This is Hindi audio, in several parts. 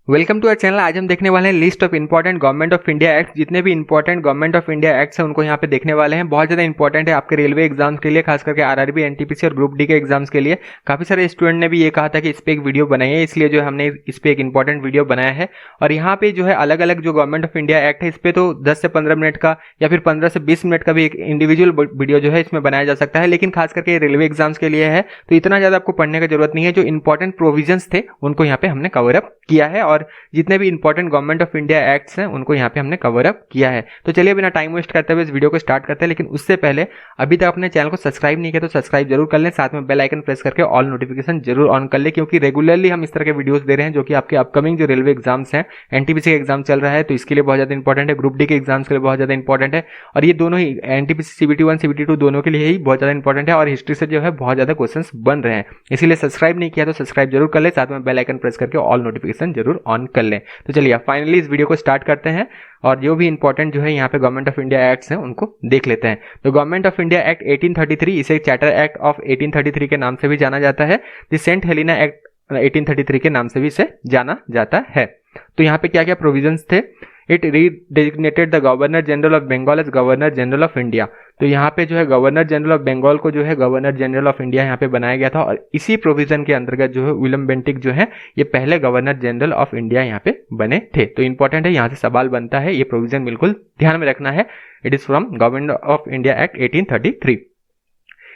Welcome to our channel. आज हम देखने वाले हैं list of important government of India act. जितने भी important government of India acts हैं उनको यहाँ पे देखने वाले हैं। बहुत ज़्यादा इंपॉर्टेंट है आपके रेलवे एग्जाम्स के लिए, खास करके आरआरबी, एनटीपीसी और ग्रुप डी के एग्जाम्स के लिए। काफ़ी सारे स्टूडेंट ने भी ये कहा था कि इस पर एक वीडियो बनाइए, इसलिए जो हमने इस पर एक इंपॉर्टेंट वीडियो बनाया है। और यहाँ पे जो है अलग अलग जो गवर्नमेंट ऑफ इंडिया एक्ट है इस पर तो 10 से 15 मिनट का या फिर 15 से 20 मिनट का भी एक इंडिविजुअल वीडियो जो है इसमें बनाया जा सकता है। लेकिन खास करके रेलवे एग्जाम्स के लिए है तो इतना ज़्यादा आपको पढ़ने की जरूरत नहीं है। जो इंपॉर्टेंट प्रोविजंस थे उनको यहाँ पे हमने कवर अप किया है और जितने भी important government of India acts हैं उनको यहाँ पे हमने कवर अप किया है। तो चलिए बिना टाइम वेस्ट करते हुए इस वीडियो को स्टार्ट करते हैं। लेकिन उससे पहले अभी तक अपने चैनल को सब्सक्राइब नहीं किया तो सब्सक्राइब जरूर कर लें, साथ में बेल आइकन प्रेस करके ऑल नोटिफिकेशन जरूर ऑन कर लें, क्योंकि रेगुलरली हम इस तरह के वीडियोस दे रहे हैं जो कि आपके अपकमिंग जो रेलवे एग्जाम्स हैं, एनटीपीसी का एग्जाम चल रहा है तो इसके लिए बहुत ज्यादा इंपॉर्टेंट है, ग्रुप डी के एग्जाम्स के लिए बहुत ज्यादा इंपॉर्टेंट है। और ये दोनों ही एनटीपीसी सीबीटी 1 सीबीटी 2 दोनों के लिए ही बहुत ज्यादा इंपॉर्टेंट है और हिस्ट्री से जो है बहुत ज्यादा क्वेश्चन बन रहे हैं। इसीलिए सब्सक्राइब नहीं किया तो सब्सक्राइब जरूर कर ले, साथ में बेल आइकन प्रेस करके ऑल नोटिफिकेशन जरूर ऑन कर लें। तो चलिए फाइनली इस वीडियो को स्टार्ट करते हैं और जो भी इंपॉर्टेंट जो है यहाँ पे गवर्नमेंट ऑफ इंडिया एक्ट्स हैं उनको देख लेते हैं। तो गवर्नमेंट ऑफ इंडिया एक्ट 1833, इसे चार्टर एक्ट ऑफ 1833 के नाम से भी जाना जाता है। द सेंट हेलेना एक्ट 1833 के नाम से भी इसे जाना जाता है। तो यहाँ पे क्या क्या प्रोविजंस थे? It redesignated the governor general of Bengal as governor general of India. तो यहाँ पे जो है गवर्नर जनरल ऑफ बंगाल को जो है गवर्नर जनरल ऑफ इंडिया यहाँ पे बनाया गया था और इसी प्रोविजन के अंतर्गत जो है विलियम बेंटिक जो है ये पहले गवर्नर जनरल ऑफ इंडिया यहाँ पे बने थे। तो इंपॉर्टेंट है, यहाँ से सवाल बनता है, ये प्रोविजन बिल्कुल ध्यान में रखना है। It is from government of India act 1833।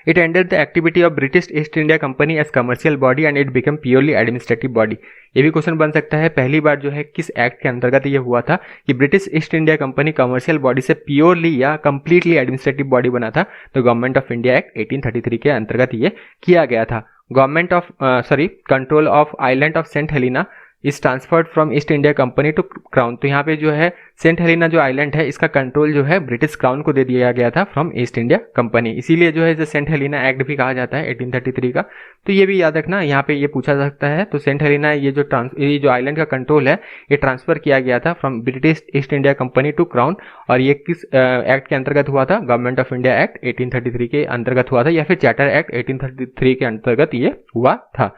It ended the activity of British East India Company as commercial body and it became purely administrative body। ये भी क्वेश्चन बन सकता है, पहली बार जो है किस एक्ट के अंतर्गत ये हुआ था कि British East India company commercial body से प्योरली या कंप्लीटली एडमिनिस्ट्रेटिव बॉडी बना था। तो गवर्नमेंट ऑफ इंडिया एक्ट 1833 के अंतर्गत ये किया गया था। Government of control of island of Saint Helena is transferred from East India Company to crown. तो यहाँ पे जो है सेंट हेलिना जो आइलैंड है इसका कंट्रोल जो है ब्रिटिश क्राउन को दे दिया गया था फ्रॉम ईस्ट इंडिया कंपनी, इसीलिए जो है इसे सेंट हेलिना एक्ट भी कहा जाता है 1833 का। तो ये भी याद रखना, यहाँ पे ये पूछा जा सकता है। तो सेंट हेलिना ये जो आइलैंड का कंट्रोल है ये ट्रांसफर किया गया था from British East India Company to crown और ये किस एक्ट के अंतर्गत हुआ था? गवर्नमेंट ऑफ इंडिया एक्ट 1833 के अंतर्गत हुआ था या फिर चार्टर एक्ट 1833 के अंतर्गत ये हुआ था।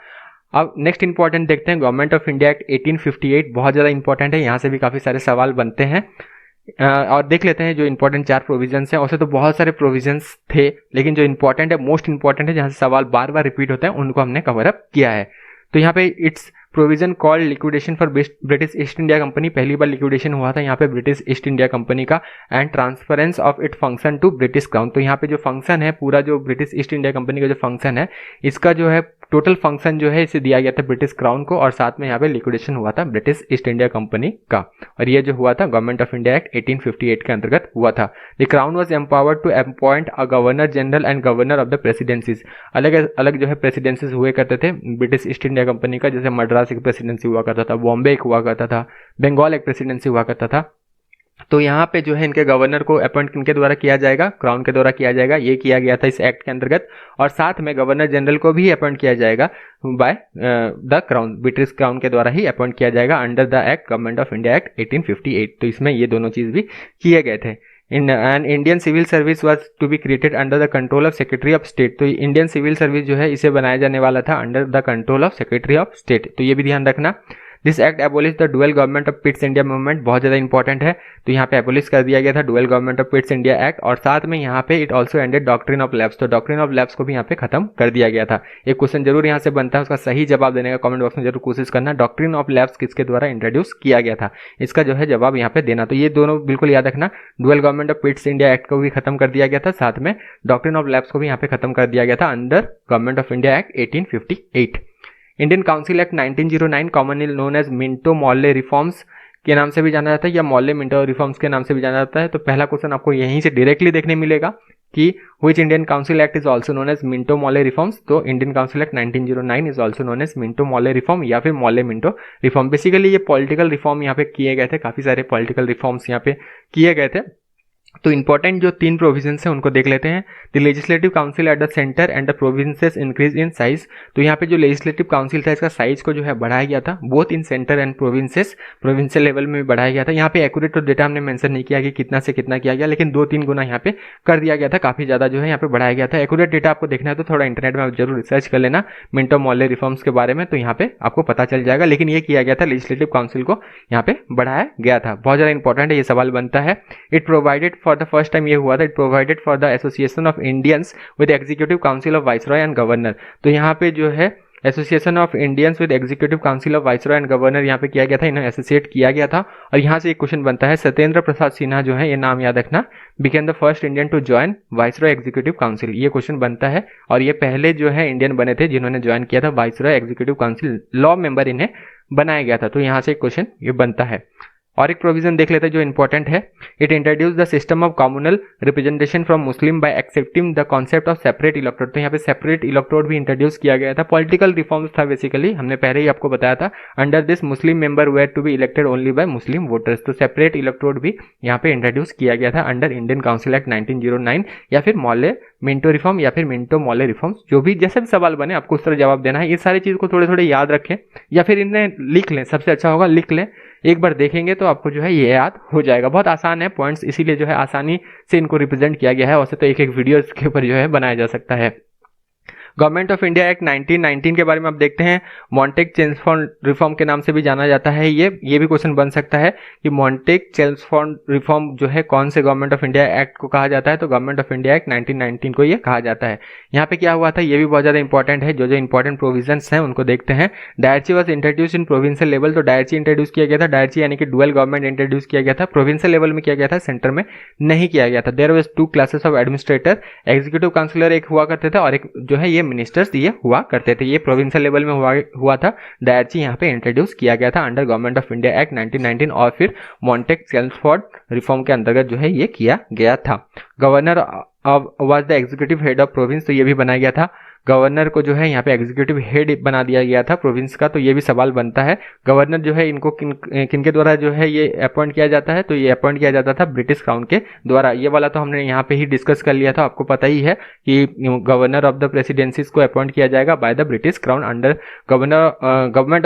अब नेक्स्ट इंपॉर्टेंट देखते हैं गवर्नमेंट ऑफ इंडिया एक्ट 1858। बहुत ज़्यादा इंपॉर्टेंट है, यहाँ से भी काफ़ी सारे सवाल बनते हैं और देख लेते हैं जो इंपॉर्टेंट 4 प्रोविजंस हैं। वैसे तो बहुत सारे प्रोविजंस थे लेकिन जो इंपॉर्टेंट है, मोस्ट इंपॉर्टेंट है, जहाँ से सवाल बार बार रिपीट होता है उनको हमने कवर अप किया है। तो यहाँ पे it's provision called liquidation for British East India Company, पहली बार लिक्विडेशन हुआ था यहाँ पे ब्रिटिश ईस्ट इंडिया कंपनी का, and transference of it function to British crown. तो यहाँ पे जो फंक्शन है, पूरा जो ब्रिटिश ईस्ट इंडिया कंपनी का जो फंक्शन है इसका जो है टोटल फंक्शन जो है इसे दिया गया था ब्रिटिश क्राउन को और साथ में यहाँ पे लिक्विडेशन हुआ था ब्रिटिश ईस्ट इंडिया कंपनी का। और ये जो हुआ था गवर्नमेंट ऑफ इंडिया एक्ट 1858 के अंतर्गत हुआ था। The crown was empowered to appoint a governor general and governor of the presidencies. अलग अलग जो है प्रेसिडेंसीज हुए करते थे ब्रिटिश ईस्ट इंडिया कंपनी का, जैसे मद्रास एक प्रेसिडेंसी हुआ करता था, बॉम्बे एक हुआ करता था, बंगाल एक प्रेसिडेंसी हुआ करता था। तो यहाँ पे जो है इनके गवर्नर को अपॉइंट किनके द्वारा किया जाएगा? क्राउन के द्वारा किया जाएगा, ये किया गया था इस एक्ट के अंतर्गत। और साथ में गवर्नर जनरल को भी अपॉइंट किया जाएगा by the crown, British crown के द्वारा ही अपॉइंट किया जाएगा under the act government of India act 1858। तो इसमें ये दोनों चीज भी किए गए थे। An Indian civil service was to be created under the control of secretary of state. तो इंडियन सिविल सर्विस जो है इसे बनाया जाने वाला था under the control of secretary of state. तो ये भी ध्यान रखना। This act abolish the dual government of Pitts India movement, बहुत ज़्यादा इंपॉर्टेंट है। तो यहाँ पे एबोलिश कर दिया गया था dual government of Pitts India act और साथ में यहाँ पे it also ended doctrine of labs. तो डॉक्ट्रिन ऑफ लैब्स को भी यहाँ पे खत्म कर दिया गया था। एक क्वेश्चन जरूर यहाँ से बनता है, उसका सही जवाब देने का कमेंट बॉक्स में जरूर कोशिश करना। डॉक्ट्रिन ऑफ लैब्स किसके द्वारा इंट्रोड्यूस किया गया था, इसका जो है जवाब यहाँ पे देना। तो ये दोनों बिल्कुल याद रखना, dual government of Pitts India act को भी खत्म कर दिया गया था, साथ में डॉक्ट्रिन ऑफ लैब्स को भी यहाँ पे खत्म कर दिया गया था under government of India act 1858। Indian council act 1909 commonly known as Minto Morley reforms के नाम से भी जाना जाता है या मॉर्ले मिंटो रिफॉर्म्स के नाम से भी जाना जाता है। तो पहला क्वेश्चन आपको यहीं से डायरेक्टली देखने मिलेगा कि which Indian council act is also known as Minto Morley reforms. तो Indian council act 1909 is also known as Minto Morley reform या फिर मॉर्ले मिंटो रिफॉर्म। बेसिकली ये पॉलिटिकल रिफॉर्म यहाँ पे किए गए थे, काफी सारे पॉलिटिकल रिफॉर्म्स यहाँ पे किए गए थे तो इंपॉर्टेंट जो 3 प्रोविजंस हैं उनको देख लेते हैं। The legislative council at the centre and the provinces increase in size. तो यहाँ पे जो लेजिस्लेटिव काउंसिल था इसका साइज को जो है बढ़ाया गया था, both in centre and provinces, provincial level में भी बढ़ाया गया था। यहाँ पे एक्यूरेट डेटा हमने मेंशन नहीं किया कि कितना से कितना किया गया, लेकिन 2-3 गुना यहाँ पे कर दिया गया था, काफी ज्यादा जो है यहाँ पे बढ़ाया गया था। एक्यूरेट डेटा आपको देखना है तो थोड़ा इंटरनेट में आप जरूर रिसर्च कर लेना मिंटो मॉर्ले रिफॉर्म्स के बारे में, तो यहाँ पे आपको पता चल जाएगा। लेकिन ये किया गया था, लेजिस्लेटिव काउंसिल को यहाँ पे बढ़ाया गया था। बहुत ज्यादा इंपॉर्टेंट है, ये सवाल बनता है। It provided for the first time ये हुआ था, it provided for the association of Indians with executive council of viceroy and governor. तो यहाँ पे जो है association of Indians with executive council of viceroy and governor यहाँ पे किया गया था, इन्हें एसोसिएट किया गया था। और यहाँ से एक क्वेश्चन बनता है, सत्येंद्र प्रसाद सिन्हा जो है, ये नाम याद रखना, became the first Indian to join viceroy executive council. ये क्वेश्चन बनता है और ये पहले जो है इंडियन बने थे जिन्होंने ज्वाइन किया था viceroy executive council, law member इन्हें बनाया गया था। तो यहाँ से एक क्वेश्चन ये बनता है। और एक प्रोविजन देख लेते हैं जो इंपॉर्टेंट है। It introduce the system of communal representation from Muslim bye accepting the concept of separate electorate. तो यहाँ पे सेपरेट इलेक्टोरेट भी इंट्रोड्यूस किया गया था। पॉलिटिकल रिफॉर्म्स था बेसिकली, हमने पहले ही आपको बताया था। Under this Muslim member were to be elected only by Muslim voters. तो सेपरेट इलेक्टोरेट भी यहाँ पे इंट्रोड्यूस किया गया था अंडर इंडियन काउंसिल एक्ट 1909, या फिर मॉले मिंटो रिफॉर्म या फिर मिंटो मॉले रिफॉर्म्स, जो भी जैसे भी सवाल बने आपको उस तरह जवाब देना है। ये सारी चीज को थोड़े थोड़े याद रखें या फिर इन्हें लिख लें, सबसे अच्छा होगा लिख लें। एक बार देखेंगे तो आपको जो है ये याद हो जाएगा। बहुत आसान है पॉइंट्स, इसीलिए जो है आसानी से इनको रिप्रेजेंट किया गया है। वैसे तो एक एक वीडियो के ऊपर जो है बनाया जा सकता है। गवर्नमेंट ऑफ इंडिया एक्ट 1919 के बारे में आप देखते हैं, मॉन्टेक चेम्सफोर्ड रिफॉर्म के नाम से भी जाना जाता है। ये भी क्वेश्चन बन सकता है कि मॉन्टेक चेम्सफोर्ड रिफॉर्म जो है कौन से गवर्नमेंट ऑफ इंडिया एक्ट को कहा जाता है। तो गवर्नमेंट ऑफ इंडिया एक्ट 1919 को ये कहा जाता है। यहाँ पे क्या हुआ था ये भी बहुत ज्यादा इंपॉर्टेंट है। जो इंपॉर्टेंट प्रोविजंस हैं उनको देखते हैं। Dyarchy was introduce in provincial level. तो डायरची इंट्रोड्यूस किया गया था, डायरची यानी कि डुअल गवर्नमेंट इंट्रोड्यूस किया गया था। प्रोविंशियल लेवल में किया गया था, सेंटर में नहीं किया गया था। There was 2 classes of administrator, executive councillor एक हुआ करते थे और एक जो है ये मिनिस्टर्स ये हुआ करते थे। ये प्रोविंशियल लेवल में हुआ था। डायरची यहाँ पे इंट्रोड्यूस किया गया था under government of India act 1919 और फिर मॉन्टेक चेम्सफोर्ड रिफॉर्म के अंतर्गत जो है ये किया गया था। Governor was the executive head of province. तो ये भी बनाया गया था। गवर्नर को जो है यहाँ पे एग्जीक्यूटिव हेड बना दिया गया था प्रोविंस का। तो ये भी सवाल बनता है, गवर्नर जो है इनको किनके द्वारा जो है ये अपॉइंट किया जाता है। तो ये अपॉइंट किया जाता था ब्रिटिश क्राउन के द्वारा। ये वाला तो हमने यहाँ पे ही डिस्कस कर लिया था, आपको पता ही है कि गवर्नर ऑफ द प्रेसिडेंसीज को अपॉइंट किया जाएगा by the British crown under government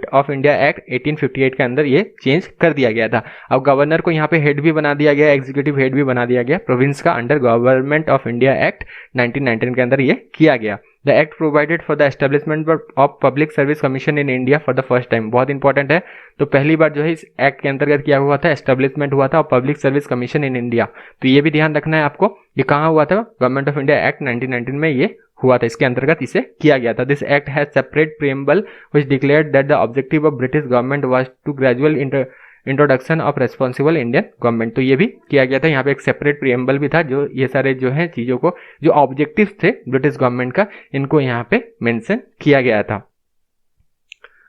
of India act 1858 के अंदर ये चेंज कर दिया गया था। अब गवर्नर को यहाँ पे हेड भी बना दिया गया, एग्जीक्यूटिव हेड भी बना दिया गया प्रोविंस का under government of India act 1919 के अंदर ये किया गया। The act provided for the establishment of public service commission in India for the first time. बहुत इंपॉर्टेंट है। तो पहली बार जो है इस एक्ट के अंतर्गत किया हुआ था, एस्टेब्लिशमेंट हुआ था पब्लिक सर्विस कमीशन इन इंडिया। तो ये भी ध्यान रखना है आपको, ये कहाँ हुआ था, गवर्नमेंट ऑफ इंडिया एक्ट 1919 में ये हुआ था, इसके अंतर्गत इसे किया गया था। This act has separate preamble which declared that the objective of British government was to gradual introduction of responsible Indian government. तो ये भी किया गया था। यहाँ पे एक सेपरेट प्रीएम्बल भी था जो ये सारे जो है चीजों को, जो ऑब्जेक्टिव थे ब्रिटिश गवर्नमेंट का, इनको यहाँ पे मेंशन किया गया था।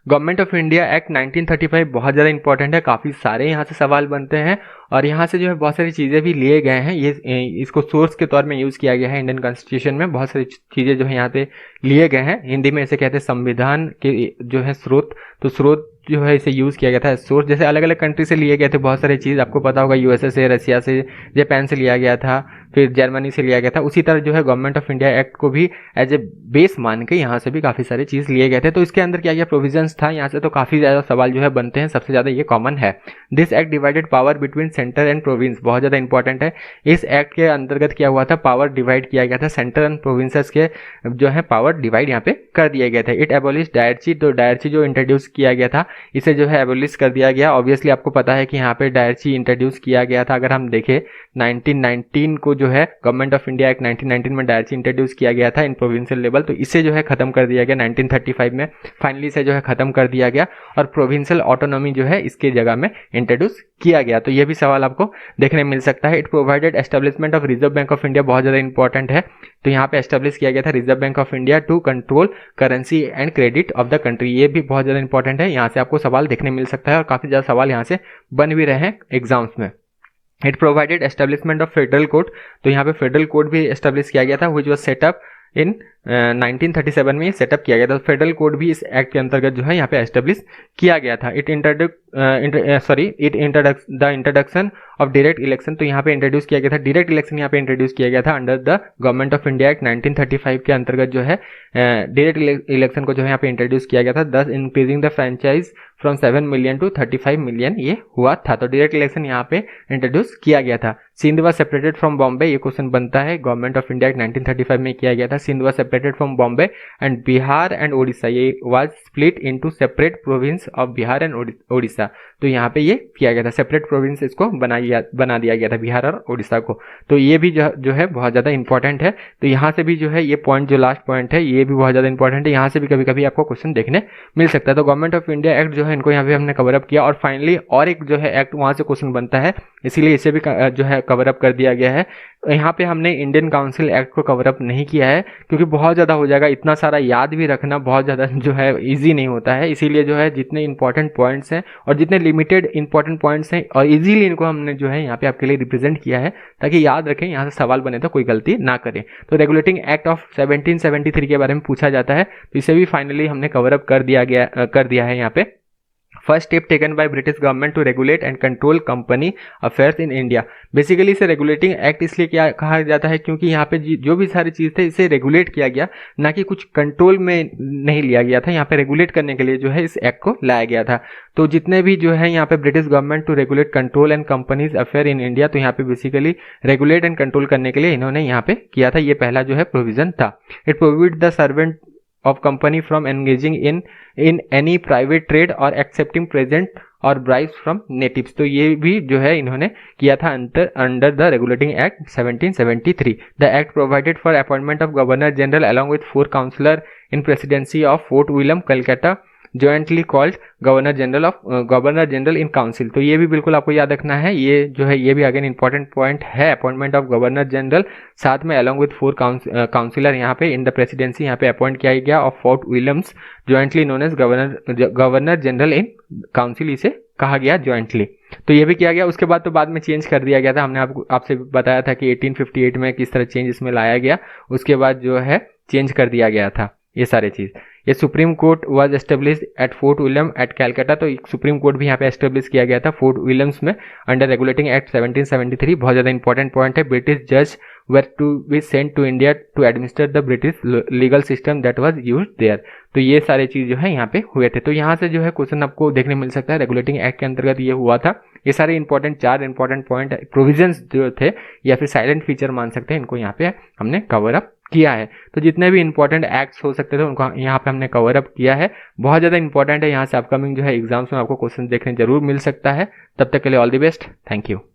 गवर्नमेंट ऑफ इंडिया एक्ट 1935 बहुत ज़्यादा इंपॉर्टेंट है, काफ़ी सारे यहाँ से सवाल बनते हैं और यहाँ से जो है बहुत सारी चीज़ें भी लिए गए हैं। ये इसको सोर्स के तौर में यूज़ किया गया है इंडियन कॉन्स्टिट्यूशन में। बहुत सारी चीज़ें जो है यहाँ पे लिए गए हैं। हिंदी में इसे कहते हैं संविधान के जो है स्रोत। तो स्रोत जो है इसे यूज़ किया गया था। सोर्स जैसे अलग अलग कंट्री से लिए गए थे बहुत सारी चीज़, आपको पता होगा यूएसए से, रशिया से, जापान से लिया गया था, फिर जर्मनी से लिया गया था। उसी तरह जो है गवर्नमेंट ऑफ इंडिया एक्ट को भी एज ए बेस मान के यहाँ से भी काफ़ी सारी चीज़ लिए गए थे। तो इसके अंदर क्या क्या प्रोविजंस था यहाँ से, तो काफ़ी ज़्यादा सवाल जो है बनते हैं। सबसे ज़्यादा ये कॉमन है। This act divided power between centre and province. बहुत ज़्यादा इंपॉर्टेंट है। इस एक्ट के अंतर्गत क्या हुआ था, पावर डिवाइड किया गया था। सेंटर एंड प्रोविंसेस के जो है पावर डिवाइड यहाँ पे कर दिए गए थे। It abolish dyarchy. तो डायरची जो इंट्रोड्यूस किया गया था इसे जो है एबोलिश कर दिया गया। ऑब्वियसली आपको पता है कि यहाँ पे डायरची इंट्रोड्यूस किया गया था। अगर हम देखें 1919 को जो है गवर्नमेंट ऑफ इंडिया एक्ट 1919 में डायरची इंट्रोड्यूस किया गया था इन प्रोविंशियल लेवल। तो इसे जो है खत्म कर दिया गया 1935 में, फाइनली इसे जो है खत्म कर दिया गया और प्रोविंशियल ऑटोनॉमी जो है इसके जगह में इंट्रोड्यूस किया गया। तो ये भी सवाल आपको देखने मिल सकता है। It provided establishment of reserve Bank of India. बहुत ज़्यादा इंपॉर्टेंट है। तो यहाँ पे एस्टेब्लिश किया गया था Reserve Bank of India to control currency and credit of the country. ये भी बहुत ज़्यादा इंपॉर्टेंट है। यहाँ से आपको सवाल देखने मिल सकता है और काफ़ी ज़्यादा सवाल यहाँ से बन भी रहे हैं एग्जाम्स में। It provided establishment of federal court. तो यहाँ पे फेडरल कोर्ट भी एस्टेब्लिश किया गया था व्हिच वाज सेटअप इन 1937 में सेटअप किया गया था। फेडरल कोड भी इस एक्ट के अंतर्गत जो है यहाँ पे एस्टेब्लिश किया गया था। It the introduction of direct election. तो यहाँ पे इंट्रोड्यूस किया गया था, डायरेक्ट इलेक्शन यहाँ पे इंट्रोड्यूस किया गया था under the government of India act 1935 के अंतर्गत जो है डायरेक्ट इलेक्शन को जो है यहाँ पे इंट्रोड्यूस किया गया था। This increasing the franchise from 7 million to 35 million ये हुआ था। तो डायरेक्ट इलेक्शन यहाँ पे इंट्रोड्यूस किया गया था। Sindh was separated from Bombay, ये क्वेश्चन बनता है, गवर्नमेंट ऑफ इंडिया एक्ट 1935 में किया गया था। Sindh was separated from Bombay and Bihar and Odisha, ये was split into separate province of Bihar and Odisha. तो यहाँ पे ये किया गया था, सेपरेट प्रोविंस इसको बना दिया गया था बिहार और ओडिशा को। तो ये भी जो है बहुत ज़्यादा इंपॉर्टेंट है। तो यहाँ से भी जो है ये पॉइंट जो लास्ट पॉइंट है ये भी बहुत ज़्यादा इंपॉर्टेंट है, यहाँ से भी कभी कभी आपको क्वेश्चन देखने मिल सकता है। तो गवर्नमेंट ऑफ इंडिया एक्ट जो है इनको यहाँ पे हमने कवर अप किया और फाइनली और एक जो है एक्ट वहाँ से क्वेश्चन बनता है, इसीलिए इसे भी जो है कवर अप कर दिया गया है। यहाँ पे हमने इंडियन काउंसिल एक्ट को कवर अप नहीं किया है क्योंकि बहुत ज़्यादा हो जाएगा, इतना सारा याद भी रखना बहुत ज़्यादा जो है इजी नहीं होता है। इसीलिए जो है जितने इंपॉर्टेंट पॉइंट्स हैं और जितने लिमिटेड इंपॉर्टेंट पॉइंट्स हैं और इजीली इनको हमने जो है यहाँ पे आपके लिए रिप्रेजेंट किया है ताकि याद रखें, यहाँ से सवाल बने तो कोई गलती ना करें। तो रेगुलेटिंग एक्ट ऑफ 1773 के बारे में पूछा जाता है, तो इसे भी फाइनली हमने कवर अप कर दिया है यहाँ पे। First step taken by British government to regulate and control company affairs in India. Basically इसे रेगुलेटिंग एक्ट इसलिए क्या कहा जाता है क्योंकि यहाँ पे जो भी सारी चीज़ थे इसे रेगुलेट किया गया, ना कि कुछ कंट्रोल में नहीं लिया गया था। यहाँ पे रेगुलेट करने के लिए जो है इस एक्ट को लाया गया था। तो जितने भी जो है यहाँ पे British government to regulate control and companies affair in India, तो यहाँ पे बेसिकली रेगुलेट एंड कंट्रोल करने के लिए इन्होंने यहाँ पे किया था, ये पहला जो है प्रोविजन था। It prohibit the servant of company from engaging in any private trade or accepting present or bribes from natives। तो ये भी जो है इन्होंने किया था under the regulating act 1773। The act provided for appointment of governor general along with 4 councillor in presidency of Fort William Calcutta jointly called governor general in council. तो ये भी बिल्कुल आपको याद रखना है, ये जो है ये भी अगेन इंपॉर्टेंट पॉइंट है। अपॉइंटमेंट ऑफ गवर्नर जनरल, साथ में अलॉन्ग विथ 4 काउंसिलर यहाँ पे इन द प्रेसिडेंसी यहाँ पे अपॉइंट किया गया of Fort Williams jointly known as governor general in council, इसे कहा गया जॉइंटली। तो ये भी किया गया। उसके बाद तो बाद में चेंज कर दिया गया था, हमने आपसे बताया था कि 1858 में किस तरह चेंज इसमें लाया गया, उसके बाद जो है चेंज कर दिया गया था ये सारे चीज़। ये supreme court was establish at Fort William at Calcutta, तो सुप्रीम कोर्ट भी यहाँ पे एस्टेब्लिश किया गया था फोर्ट विलियम्स में अंडर रेगुलेटिंग एक्ट 1773। बहुत ज़्यादा इंपॉर्टेंट पॉइंट है। ब्रिटिश जज were to be sent to India to administer the British legal system that was used there. तो ये सारे चीज़ जो है यहाँ पे हुए थे। तो यहाँ से जो है क्वेश्चन आपको देखने मिल सकता है, रेगुलेटिंग एक्ट के अंतर्गत ये हुआ था। ये सारे इंपॉर्टेंट 4 इंपॉर्टेंट पॉइंट प्रोविजंस जो थे या फिर साइलेंट फीचर मान सकते हैं, इनको यहाँ पे हमने कवर अप किया है। तो जितने भी इंपॉर्टेंट एक्ट्स हो सकते थे उनको यहाँ पे हमने कवर अप किया है। बहुत ज़्यादा इंपॉर्टेंट है, यहाँ से अपकमिंग जो है एग्जाम्स में आपको क्वेश्चन देखने जरूर मिल सकता है। तब तक के लिए all the best, thank you.